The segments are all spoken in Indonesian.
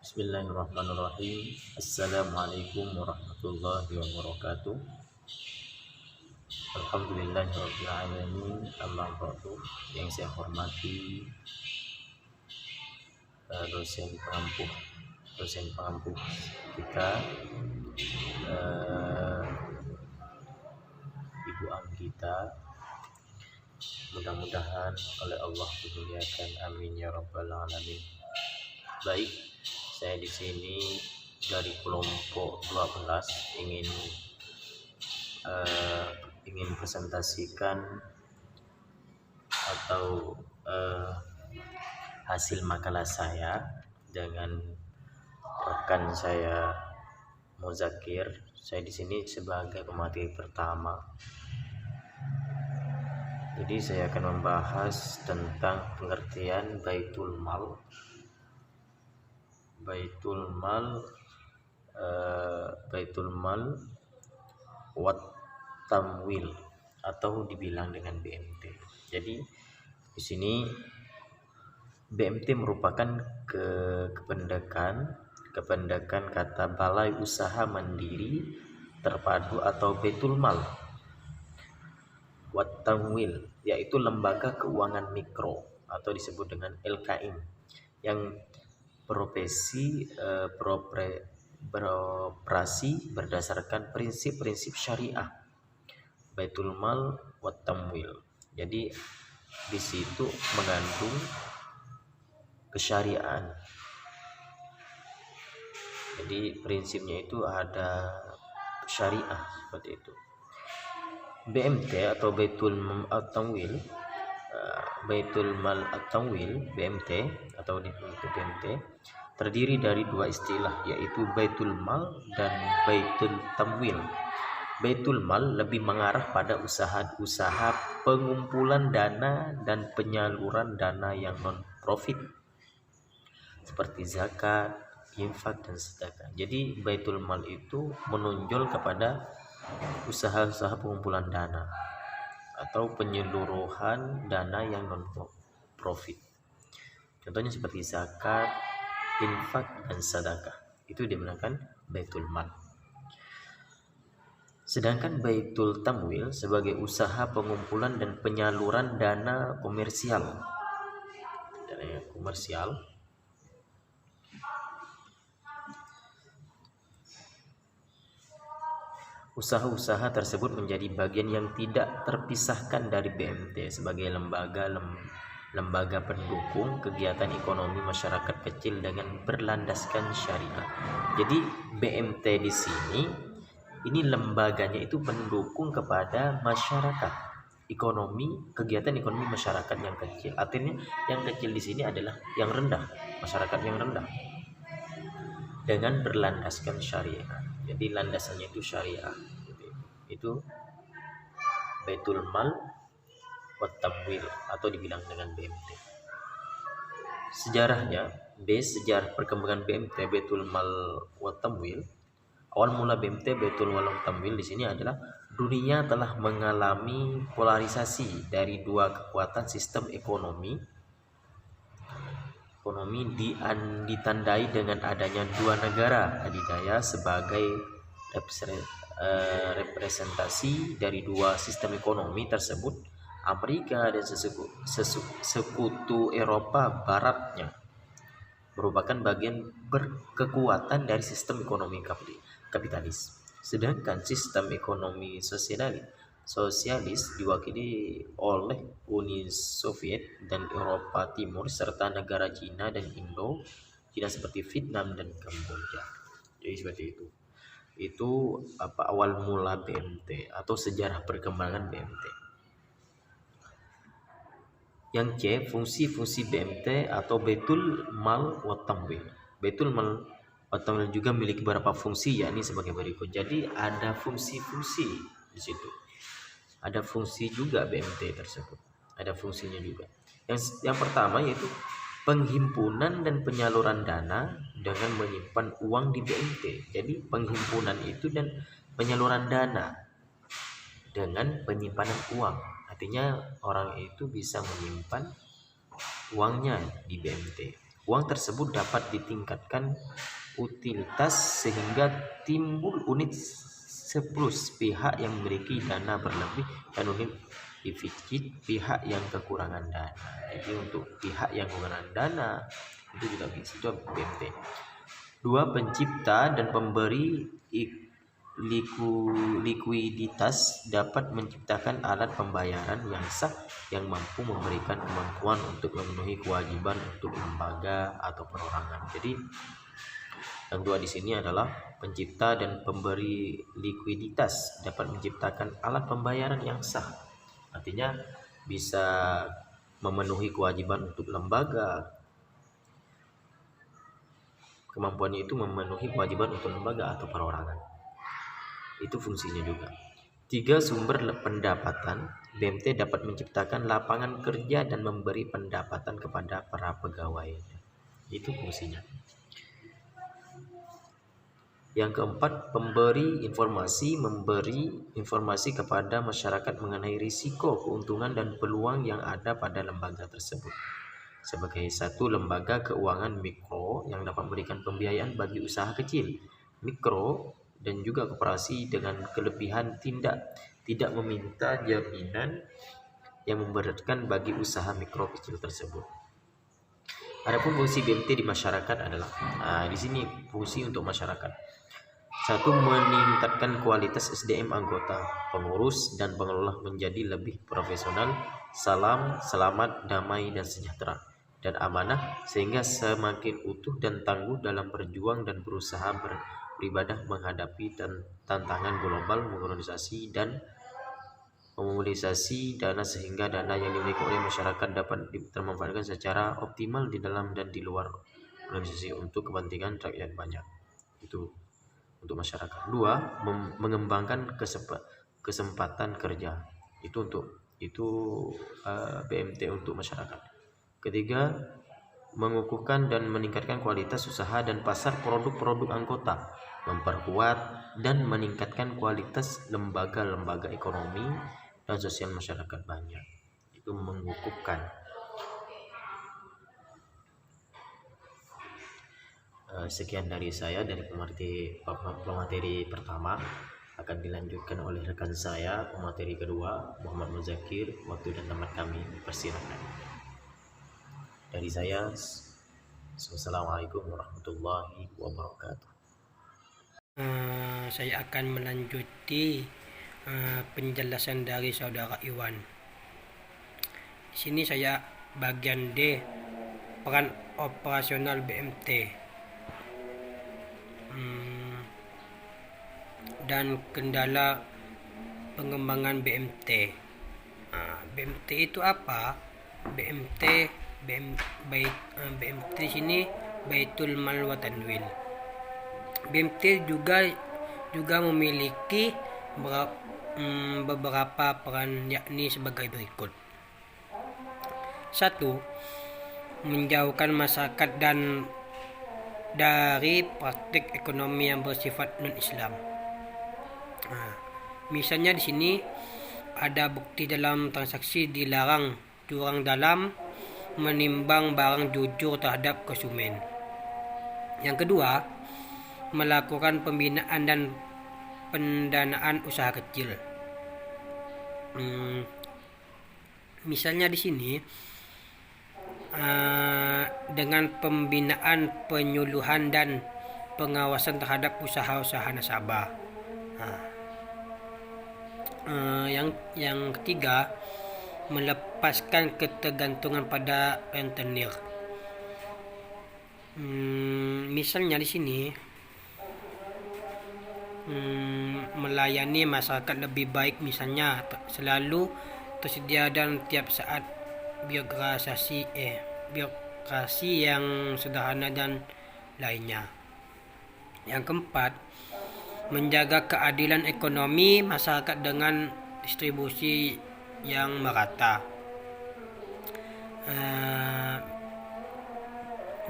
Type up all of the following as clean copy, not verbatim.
Bismillahirrahmanirrahim. Assalamualaikum warahmatullahi wabarakatuh. Alhamdulillahirabbil alamin. Amma ba'du. Yang saya hormati dosen pengampu kita, Ibu Anggita. Mudah-mudahan oleh Allah dimuliakan, amin ya rabbal alamin. Baik, saya di sini dari kelompok 12 ingin presentasikan atau hasil makalah saya dengan rekan saya Muzakir. Saya di sini sebagai pemateri pertama. Jadi saya akan membahas tentang pengertian Baitul Mal wat tamwil atau dibilang dengan BMT. Jadi di sini BMT merupakan kependekan kata Balai Usaha Mandiri Terpadu atau Baitul Mal wat tamwil, yaitu lembaga keuangan mikro atau disebut dengan LKM yang beroperasi berdasarkan prinsip-prinsip syariah. Baitul Mal wat Tamwil. Jadi di situ mengandung kesyariaan. Jadi prinsipnya itu ada syariah seperti itu. BMT atau Baitul Mal at-Tamwil, BMT atau BMT terdiri dari dua istilah, yaitu Baitul Mal dan Baitul Tamwil. Baitul Mal lebih mengarah pada usaha pengumpulan dana dan penyaluran dana yang non-profit seperti zakat, infak, dan sedekah. Jadi Baitul Mal itu menonjol kepada usaha-usaha pengumpulan dana atau penyeluruhan dana yang non-profit. Contohnya seperti zakat, infak, dan sedekah. Itu dinamakan Baitul Mal. Sedangkan Baitul Tamwil sebagai usaha pengumpulan dan penyaluran dana komersial. Usaha-usaha tersebut menjadi bagian yang tidak terpisahkan dari BMT sebagai lembaga pendukung kegiatan ekonomi masyarakat kecil dengan berlandaskan syariah. Jadi BMT di sini ini lembaganya itu pendukung kepada masyarakat kegiatan ekonomi masyarakat yang kecil. Artinya yang kecil di sini adalah yang rendah, masyarakat yang rendah, dengan berlandaskan syariah. Jadi landasannya itu syariah. Itu Baitul Mal wat Tamwil atau dibilang dengan BMT. Sejarah perkembangan BMT Baitul Mal wat Tamwil. Awal mula BMT Baitul Mal wat Tamwil di sini adalah dunia telah mengalami polarisasi dari dua kekuatan sistem ekonomi ditandai dengan adanya dua negara adidaya sebagai representasi dari dua sistem ekonomi tersebut. Amerika dan sekutu Eropa Baratnya merupakan bagian berkekuatan dari sistem ekonomi kapitalis. Sedangkan sistem ekonomi sosialis diwakili oleh Uni Soviet dan Eropa Timur serta negara Cina dan Cina seperti Vietnam dan Kamboja. Jadi seperti itu. Itu awal mula BMT atau sejarah perkembangan BMT. Yang C, fungsi-fungsi BMT atau Baitul Mal wat Tamwil. Baitul Mal wat Tamwil juga memiliki beberapa fungsi, yakni sebagai berikut. Jadi ada fungsi-fungsi di situ. Ada fungsi juga BMT tersebut. Ada fungsinya juga. Yang pertama yaitu penghimpunan dan penyaluran dana dengan menyimpan uang di BMT. Jadi penghimpunan itu dan penyaluran dana dengan penyimpanan uang. Artinya orang itu bisa menyimpan uangnya di BMT. Uang tersebut dapat ditingkatkan utilitas sehingga timbul unit surplus pihak yang memiliki dana berlebih dan unit defisit pihak yang kekurangan dana. Jadi untuk pihak yang kekurangan dana itu juga bisa, itu BMT. 2. Pencipta dan pemberi likuiditas dapat menciptakan alat pembayaran yang sah yang mampu memberikan kemampuan untuk memenuhi kewajiban untuk lembaga atau perorangan. Jadi yang dua di sini adalah pencipta dan pemberi likuiditas dapat menciptakan alat pembayaran yang sah. Artinya bisa memenuhi kewajiban untuk lembaga. Kemampuannya itu memenuhi kewajiban untuk lembaga atau perorangan. Itu fungsinya juga. 3. Sumber pendapatan. BMT dapat menciptakan lapangan kerja dan memberi pendapatan kepada para pegawai. Itu fungsinya. Yang keempat, memberi informasi kepada masyarakat mengenai risiko, keuntungan dan peluang yang ada pada lembaga tersebut. Sebagai satu lembaga keuangan mikro yang dapat memberikan pembiayaan bagi usaha kecil, mikro dan juga koperasi dengan kelebihan tidak meminta jaminan yang memberatkan bagi usaha mikro kecil tersebut. Adapun fungsi BMT di masyarakat adalah di sini fungsi untuk masyarakat. 1. Meningkatkan kualitas SDM anggota, pengurus dan pengelola menjadi lebih profesional, selamat, damai dan sejahtera dan amanah sehingga semakin utuh dan tangguh dalam berjuang dan berusaha beribadah menghadapi tantangan global, memobilisasi dana sehingga dana yang dimiliki oleh masyarakat dapat termanfaatkan secara optimal di dalam dan di luar organisasi untuk kepentingan rakyat banyak. Itu untuk masyarakat. 2. Mengembangkan kesempatan kerja. Itu BMT untuk masyarakat. 3. Mengukuhkan dan meningkatkan kualitas usaha dan pasar produk-produk anggota, memperkuat dan meningkatkan kualitas lembaga-lembaga ekonomi dan sosial masyarakat banyak. Itu mengukuhkan. Sekian dari saya dari pemateri pertama. Akan dilanjutkan oleh rekan saya pemateri kedua, Muhammad Muzakir. Waktu dan tempat kami persilakan. Dari saya, Assalamualaikum warahmatullahi wabarakatuh. Saya akan melanjuti penjelasan dari saudara Iwan. Di sini saya bagian D, peran operasional BMT dan kendala pengembangan BMT. BMT itu apa? BMT di sini Baitul Mal wa Tanwil. BMT juga memiliki beberapa peran, yakni sebagai berikut. 1. Menjauhkan masyarakat dari praktik ekonomi yang bersifat non-Islam. Misalnya di sini ada bukti dalam transaksi dilarang curang dalam menimbang barang jujur terhadap konsumen. Yang kedua, melakukan pembinaan dan pendanaan usaha kecil. Misalnya di sini dengan pembinaan, penyuluhan dan pengawasan terhadap usaha-usaha nasabah. Yang ketiga, melepaskan ketergantungan pada rentenir. Misalnya di sini melayani masyarakat lebih baik, misalnya selalu tersedia dan tiap saat birokrasi yang sederhana dan lainnya. Yang keempat, menjaga keadilan ekonomi masyarakat dengan distribusi yang merata.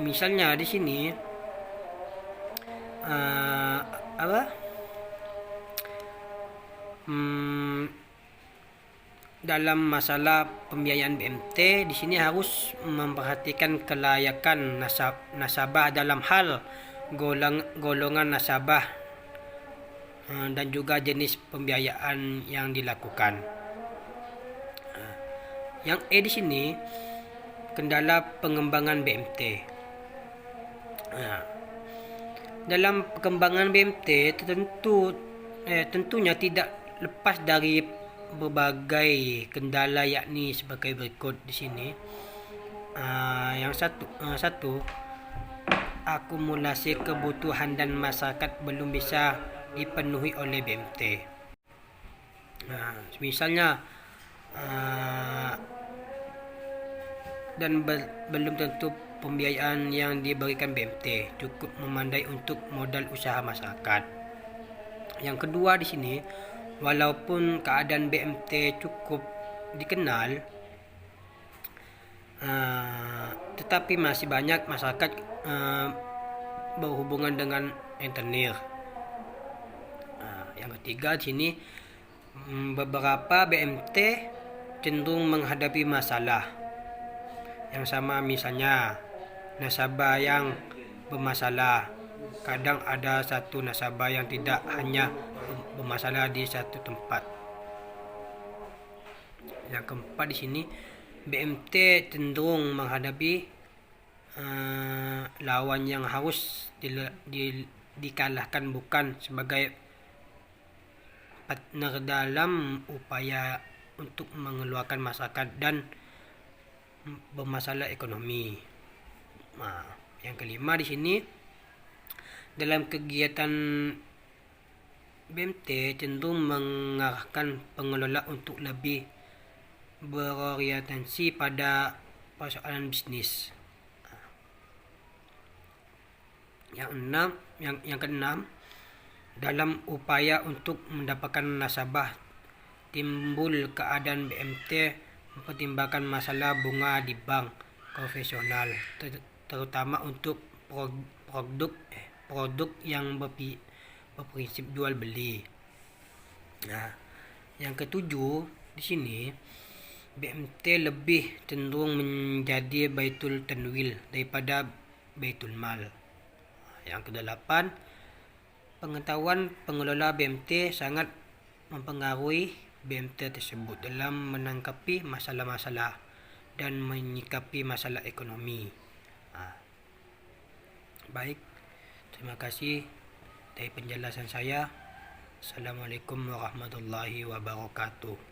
Misalnya di sini dalam masalah pembiayaan BMT di sini harus memperhatikan kelayakan nasabah dalam hal golongan nasabah dan juga jenis pembiayaan yang dilakukan. Yang di sini kendala pengembangan BMT. Dalam perkembangan BMT tentunya tidak lepas dari berbagai kendala, yakni sebagai berikut di sini. Yang satu, akumulasi kebutuhan dan masyarakat belum bisa dipenuhi oleh BMT. Misalnya dan belum tentu pembiayaan yang diberikan BMT cukup memadai untuk modal usaha masyarakat. Yang kedua di sini, walaupun keadaan BMT cukup dikenal, tetapi masih banyak masyarakat berhubungan dengan rentenir. Yang ketiga di sini, beberapa BMT cenderung menghadapi masalah yang sama, misalnya nasabah yang bermasalah. Kadang ada satu nasabah yang tidak hanya bermasalah di satu tempat. Yang keempat di sini, BMT cenderung menghadapi lawan yang harus dikalahkan bukan sebagai partner dalam upaya untuk mengeluarkan masyarakat dan bermasalah ekonomi. Yang kelima di sini, dalam kegiatan BMT cenderung mengarahkan pengelola untuk lebih berorientasi pada persoalan bisnis. Yang keenam, dalam upaya untuk mendapatkan nasabah, timbul keadaan BMT mempertimbangkan masalah bunga di bank konvensional, terutama untuk produk yang berprinsip jual beli. Yang ketujuh di sini, BMT lebih cenderung menjadi baitul tanwil daripada baitul mal. Yang kedelapan, pengetahuan pengelola BMT sangat mempengaruhi BMT tersebut dalam menangkapi masalah-masalah dan menyikapi masalah ekonomi. Baik, terima kasih dari penjelasan saya. Assalamualaikum warahmatullahi wabarakatuh.